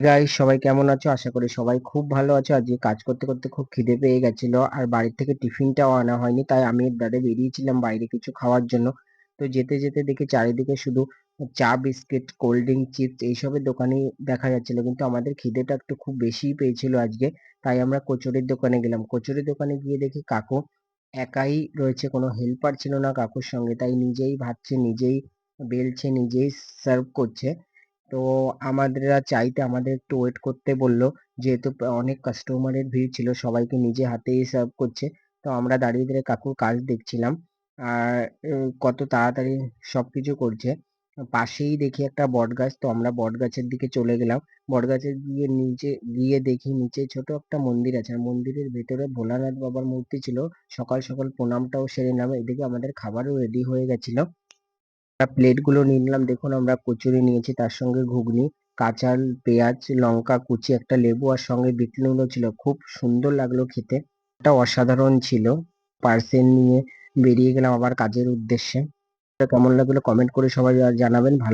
Guys, সবাই কেমন আছো? আশা করি সবাই খুব ভালো আছো। আজকে কাজ করতে করতে খুব খিদে পেয়ে গেছিল, আর বাড়ি থেকে টিফিনটাও আনা হয়নি, তাই আমি আর দাদা বেরিয়েছিলাম বাইরে কিছু খাওয়ার জন্য। তো যেতে যেতে দেখি চারিদিকে শুধু চা, বিস্কিট, কোল্ড ড্রিঙ্ক, চিপস এইসবের দোকানই দেখা যাচ্ছিল, কিন্তু আমাদের খিদেটা একটু খুব বেশিই পেয়েছিল আজকে। তাই আমরা কচুরির দোকানে গেলাম। কচুরির দোকানে গিয়ে দেখি কাকু একাই রয়েছে, কোনো হেল্পার ছিল না কাকুর সঙ্গে, তাই নিজেই ভাজছে, নিজেই বেলছে, নিজেই সার্ভ করছে। তো আমাদের আর চাইতে আমাদের একটু ওয়েট করতে বললো, যেহেতু অনেক কাস্টমারের ভিড় ছিল, সবাইকে নিজে হাতেই সার্ভ করছে। তো আমরা দাঁড়িয়ে দাঁড়িয়ে কাকুর কাজ দেখছিলাম, আর কত তাড়াতাড়ি সবকিছু করছে। পাশেই দেখি একটা বট গাছ, তো আমরা বট গাছের দিকে চলে গেলাম। বট গাছের গিয়ে নিচে গিয়ে দেখি নিচে ছোট একটা মন্দির আছে, আর মন্দিরের ভেতরে ভোলানাথ বাবার মূর্তি ছিল। সকাল সকাল প্রণামটাও সেরে নিলাম, এদিকে আমাদের খাবারও রেডি হয়ে গেছিল। প্লেট গুলো নিয়ে নিলাম। দেখুন, আমরা কচুরি নিয়েছি, তার সঙ্গে ঘুগনি, কাঁচা পেঁয়াজ, লঙ্কা কুচি, একটা লেবু, আর সঙ্গে বিট নুনও ছিল। খুব সুন্দর লাগলো খেতে, এটা অসাধারণ ছিল। পার্সেল নিয়ে বেরিয়ে গেলাম আবার কাজের উদ্দেশ্যে। কেমন লাগলো কমেন্ট করে সবাই জানাবেন। ভালো